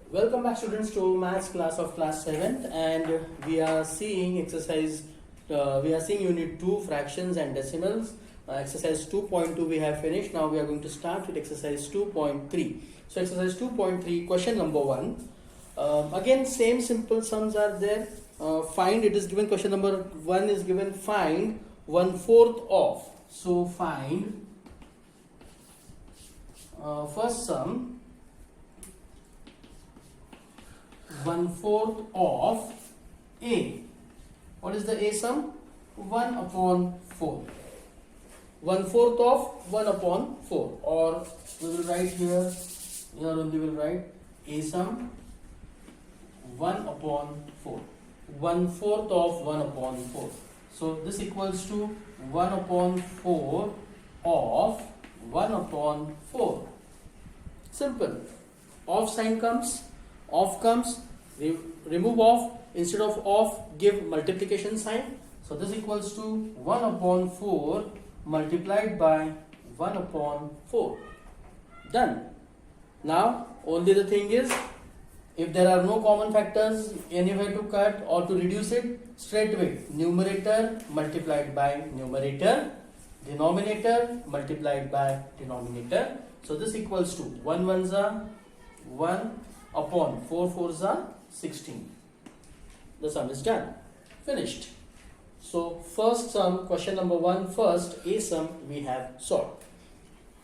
Welcome back students to maths class of class 7th, and we are seeing unit 2 fractions and decimals. Exercise 2.2 we have finished. Now we are going to start with exercise 2.3. So exercise 2.3 question number 1. Again same simple sums are there. Find, it is given, question number 1 is given, find 1/4 of. So find first sum 1/4 of A. What is the A sum? 1/4. 1/4 of 1/4, or we will write here only we will write A sum 1/4. 1/4 of 1/4. So this equals to 1/4 of 1/4. Simple. Off sign comes, off comes, remove off, instead of give multiplication sign. So this equals to 1/4 multiplied by 1/4. Done. Now only the thing is, if there are no common factors anywhere to cut or to reduce it, straight away numerator multiplied by numerator, denominator multiplied by denominator. So this equals to 1 1s are 1 upon 4 4s are 16. The sum is done. Finished. So first sum, question number 1, first A sum we have solved.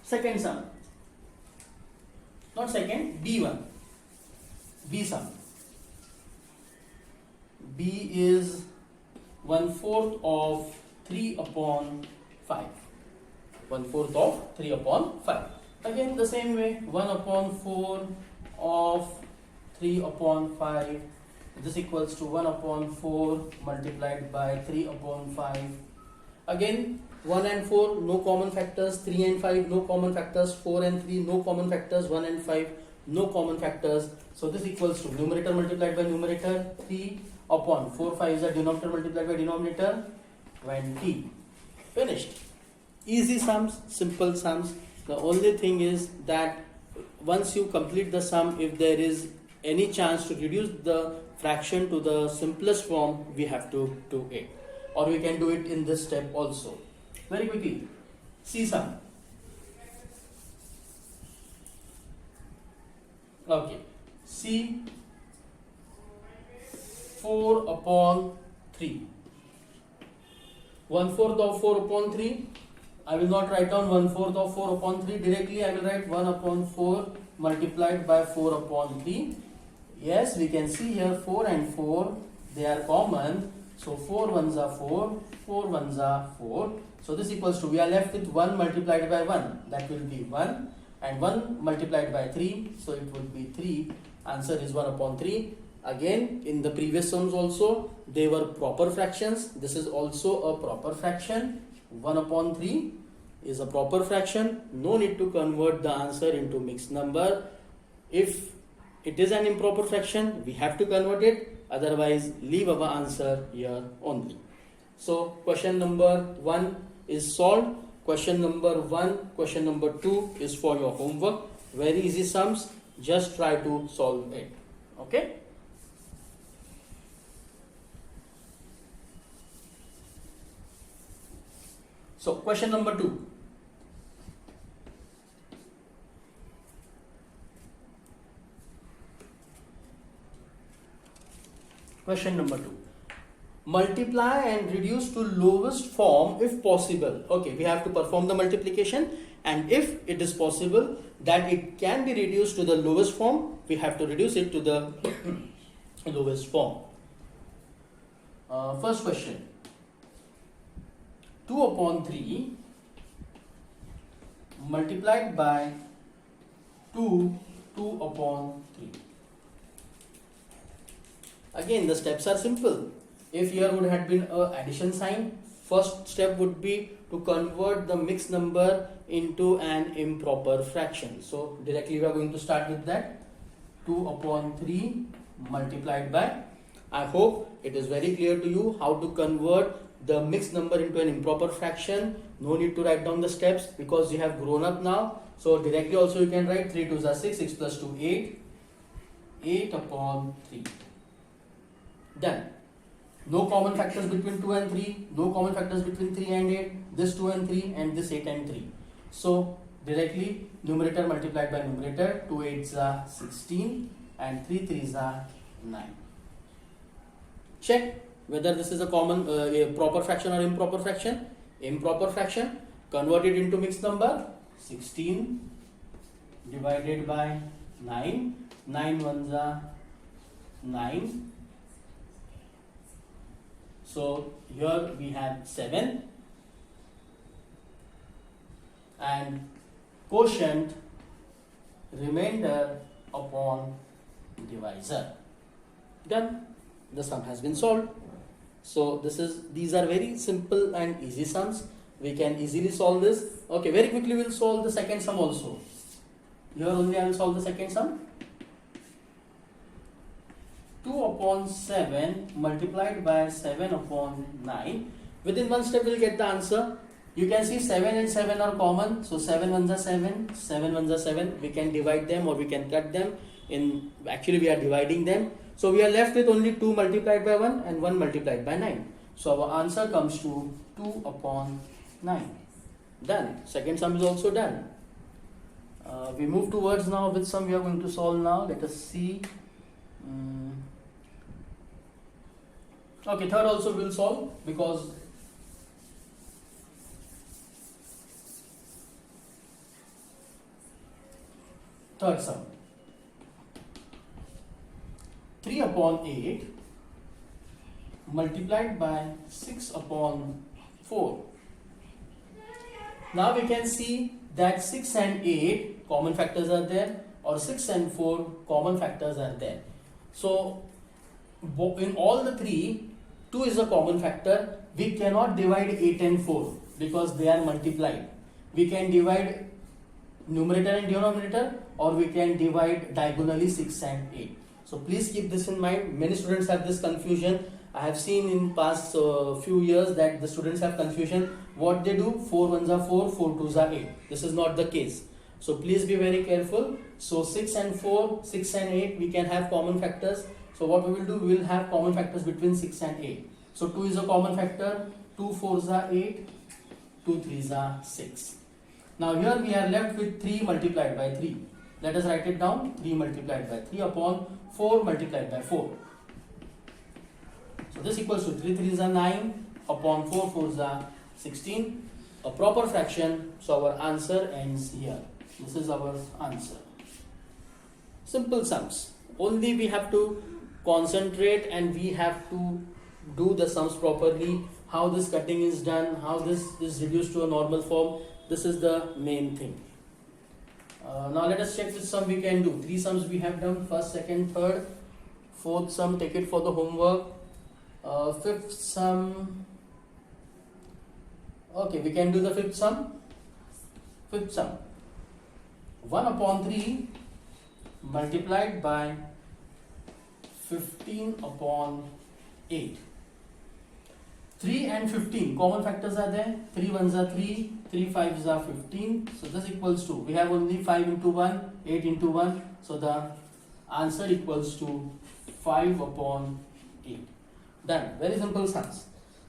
Second sum, not second, B1. B sum. B is 1/4 of 3/5. 1/4 of 3/5. Again the same way, 1/4 of 3/5. This equals to 1/4 multiplied by 3/5. Again 1 and 4 no common factors, 3 and 5 no common factors, 4 and 3 no common factors, 1 and 5 no common factors. So this equals to numerator multiplied by numerator, 3/4. 5 is a denominator multiplied by denominator, 20. Finished. Easy sums, simple sums. The only thing is that once you complete the sum, if there is any chance to reduce the fraction to the simplest form, we have to do it, or we can do it in this step also. Very quickly, C sum. Okay, C 4/3. 1/4 of 4/3. I will not write down 1/4 of 4/3 directly. I will write 1/4 multiplied by 4/3. Yes, we can see here 4 and 4, they are common. So 4 1s are 4, 4 1s are 4. So this equals to, we are left with 1 multiplied by 1. That will be 1. And 1 multiplied by 3. So it would be 3. Answer is 1/3. Again, in the previous sums also, they were proper fractions. This is also a proper fraction. 1/3 is a proper fraction. No need to convert the answer into mixed number. If it is an improper fraction, we have to convert it. Otherwise, leave our answer here only. So question number 1 is solved. Question number 1, question number 2 is for your homework. Very easy sums. Just try to solve it. Okay. So question number 2. Question number 2. Multiply and reduce to lowest form if possible. Okay, we have to perform the multiplication, and if it is possible that it can be reduced to the lowest form, we have to reduce it to the lowest form. First question. 2/3 multiplied by 2/3. Again the steps are simple. If here would have been a addition sign, first step would be to convert the mixed number into an improper fraction. So directly we are going to start with that. 2/3 multiplied by, I hope it is very clear to you how to convert the mixed number into an improper fraction. No need to write down the steps because you have grown up now. So directly also you can write 3 2s are 6, 6 plus 2 8. 8 upon 3. Done. No common factors between 2 and 3. No common factors between 3 and 8. This 2 and 3 and this 8 and 3. So directly numerator multiplied by numerator. 2 8s are 16 and 3 3s are 9. Check whether this is a common a proper fraction or improper fraction. Improper fraction, convert it into mixed number. 16 divided by 9. 9 ones are 9. So here we have 7 and quotient remainder upon divisor. Done. The sum has been solved. So these are very simple and easy sums. We can easily solve this. Okay, very quickly we'll solve the second sum also. Here only I will solve the second sum. 2 upon 7 multiplied by 7 upon 9. Within one step we'll get the answer. You can see 7 and 7 are common. So 7 ones are 7, 7 ones are 7. We can divide them or we can cut them. Actually we are dividing them. So we are left with only 2 multiplied by 1 and 1 multiplied by 9. So our answer comes to 2 upon 9. Done. Second sum is also done. We move towards now which sum we are going to solve now. Let us see. Okay, third also we will solve because third sum. 3 upon 8 multiplied by 6 upon 4. Now we can see that 6 and 8 common factors are there or 6 and 4 common factors are there. So in all the three, 2 is a common factor. We cannot divide 8 and 4 because they are multiplied. We can divide numerator and denominator or we can divide diagonally 6 and 8. So please keep this in mind. Many students have this confusion. I have seen in past few years that the students have confusion. What they do, 4 ones are 4, 4 twos are 8. This is not the case. So please be very careful. So 6 and 4, 6 and 8, we can have common factors. So what we will do, we will have common factors between 6 and 8. So 2 is a common factor, 2 4s are 8, 2 3s are 6. Now here we are left with 3 multiplied by 3. Let us write it down. 3 multiplied by 3 upon 4 multiplied by 4. So this equals to 3 3s are 9 upon 4 4s are 16. A proper fraction. So our answer ends here. This is our answer. Simple sums. Only we have to concentrate and we have to do the sums properly. How this cutting is done, how this is reduced to a normal form. This is the main thing. Now let us check which sum we can do. 3 sums we have done. First, second, third. Fourth sum, take it for the homework. Fifth sum. Okay, we can do the fifth sum. Fifth sum. 1 upon 3 multiplied by 15 upon 8. 3 and 15 common factors are there. 3 ones are 3, 3 5s are 15. So this equals to, we have only 5 into 1, 8 into 1. So the answer equals to 5 upon 8. Done. Very simple sums.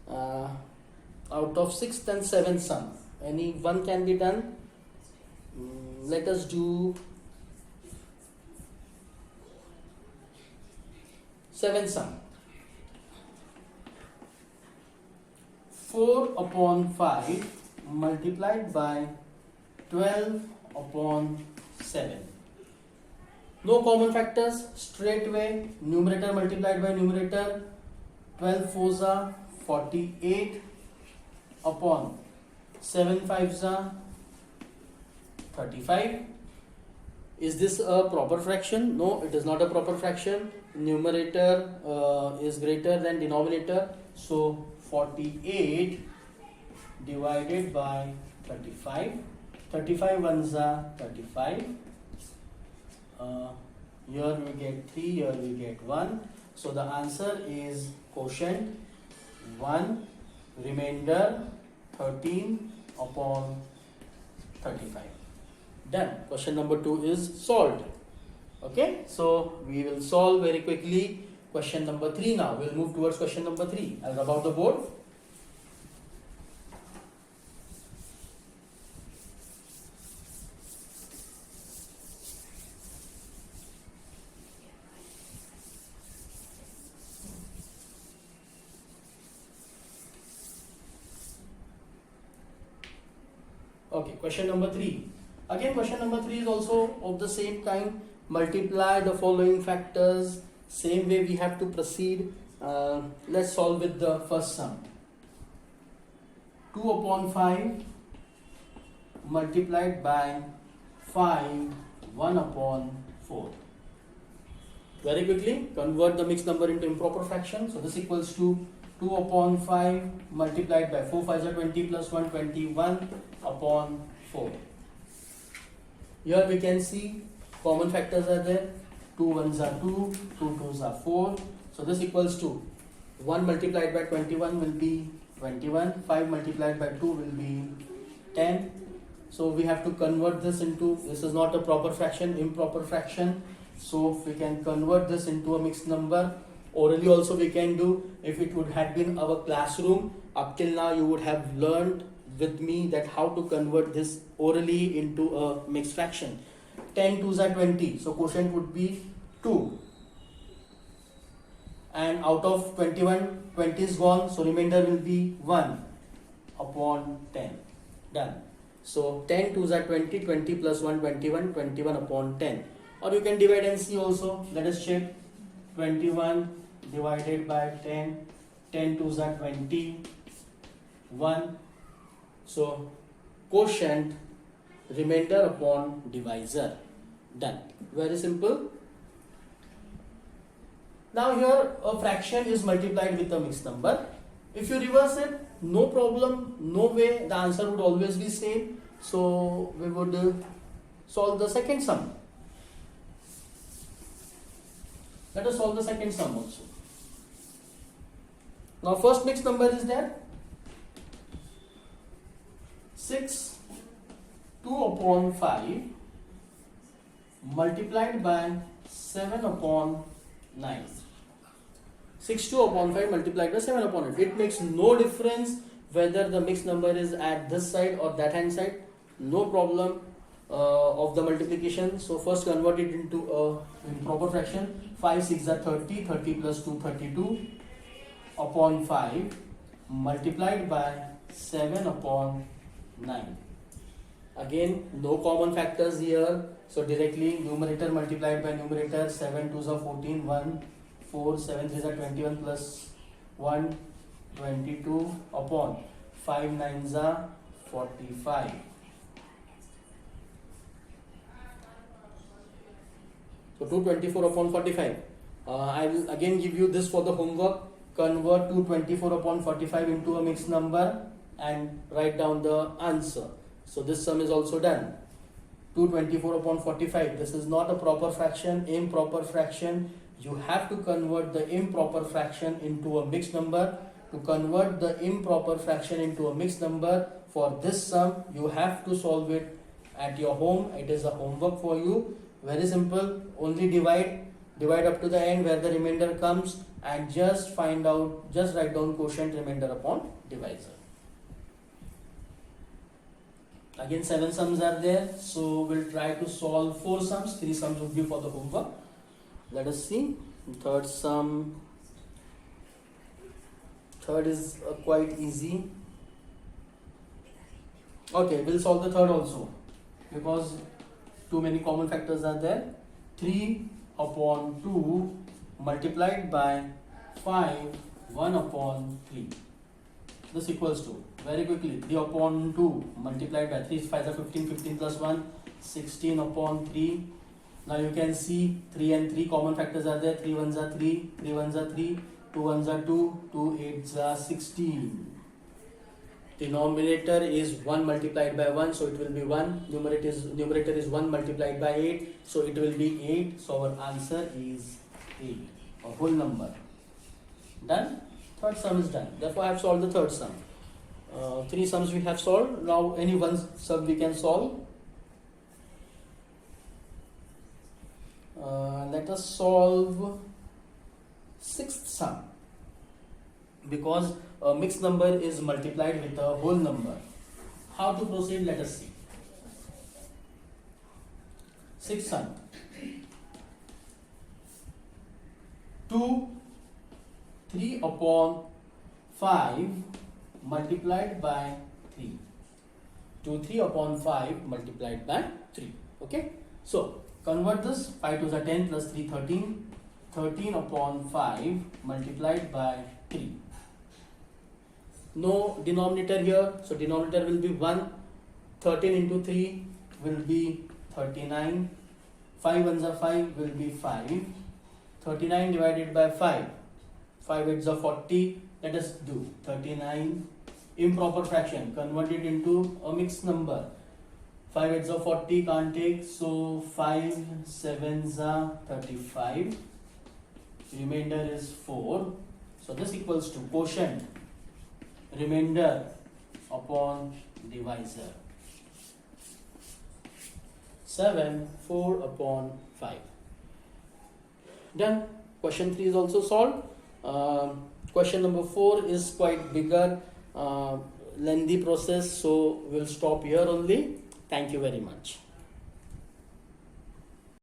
Out of 6th and 7th sum, any one can be done. Let us do 7th sum. 4 upon 5 multiplied by 12 upon 7. No common factors, straight away numerator multiplied by numerator. 12 4s are 48 upon 7 5s are 35. Is this a proper fraction? No, it is not a proper fraction. Numerator is greater than denominator. So 48 divided by 35. 35 ones are 35. Here we get 3, here we get 1. So the answer is quotient 1, remainder 13 upon 35. Done. Question number 2 is solved. Okay, so we will solve very quickly question number 3 now. We'll move towards question number 3. I'll rub out the board. Okay, question number 3. Again, question number 3 is also of the same kind. Multiply the following factors. Same way we have to proceed. Let's solve with the first sum. 2 upon 5 multiplied by 5, 1 upon 4. Very quickly, convert the mixed number into improper fraction. So this equals to 2 upon 5 multiplied by 4 5s are 20 plus 1, 21 upon 4. Here we can see common factors are there. 2 1s are 2, 2 2s are 4. So this equals to 1 multiplied by 21 will be 21. 5 multiplied by 2 will be 10. So we have to convert this into, this is not a proper fraction, improper fraction. So we can convert this into a mixed number. Orally also we can do. If it would have been our classroom, up till now you would have learned with me that how to convert this orally into a mixed fraction. 10 2s are 20, so quotient would be 2. And out of 21, 20 is gone, so remainder will be 1 upon 10. Done. So 10 2s are 20, 20 plus 1, 21, 21 upon 10. Or you can divide and see also. Let us check. 21 divided by 10, 10 2s are 20, 1. So quotient, remainder upon divisor. Done. Very simple. Now here a fraction is multiplied with a mixed number. If you reverse it, no problem, no way, the answer would always be same. So we would solve the second sum. Let us solve the second sum also. Now first mixed number is there. 6 2 upon 5 multiplied by 7 upon 9. 6 2 upon 5 multiplied by 7 upon 8. It makes no difference whether the mixed number is at this side or that hand side. No problem of the multiplication. So first convert it into a improper fraction. 5 6 are 30. 30 plus 2 32 upon 5 multiplied by 7 upon 9. Again, no common factors here. So directly numerator multiplied by numerator. 7 2s are 14. 1 4 7 3s are 21 plus 1 22 upon 5 9s are 45. So 224 upon 45. I will again give you this for the homework. Convert 224 upon 45 into a mixed number and write down the answer. So this sum is also done. 224 upon 45. This is not a proper fraction, improper fraction. You have to convert the improper fraction into a mixed number. To convert the improper fraction into a mixed number, for this sum, you have to solve it at your home. It is a homework for you. Very simple. Only divide up to the end where the remainder comes and just find out, just write down quotient, remainder upon divisor. Again 7 sums are there, so we'll try to solve 4 sums. 3 sums would be for the homework. Let us see. Third sum. Third is quite easy. Okay, we'll solve the third also because too many common factors are there. 3 upon 2 multiplied by 5 1 upon 3. This equals to, very quickly, 3 upon 2 multiplied by 3 5 are 15, 15 plus 1 16 upon 3. Now you can see 3 and 3 common factors are there. 3 1s are 3, 3 1s are 3, 2 1s are 2, 2 8s are 16. Denominator is 1 multiplied by 1, so it will be 1. Numerator is 1 multiplied by 8, so it will be 8. So our answer is 8, a whole number. Done? Third sum is done. Therefore I have solved the third sum. 3 sums we have solved. Now any one sum we can solve. Let us solve sixth sum, because a mixed number is multiplied with a whole number. How to proceed? Let us see. Sixth sum. 2 3 upon 5 multiplied by 3. 2 3 upon 5 multiplied by 3. Okay. So convert this. 5 to the 10 plus 3 13. 13 upon 5 multiplied by 3. No denominator here, so denominator will be 1. 13 into 3 will be 39. 5 ones are 5 will be 5. 39 divided by 5. 5 8s are 40. Let us do 39. Improper fraction, convert it into a mixed number. 5 8s are 40, can't take, so 5 7s are 35. Remainder is 4. So this equals to quotient, remainder upon divisor. 7 4 upon 5. Done. Question 3 is also solved. Question number 4 is quite bigger, lengthy process, so we'll stop here only. Thank you very much.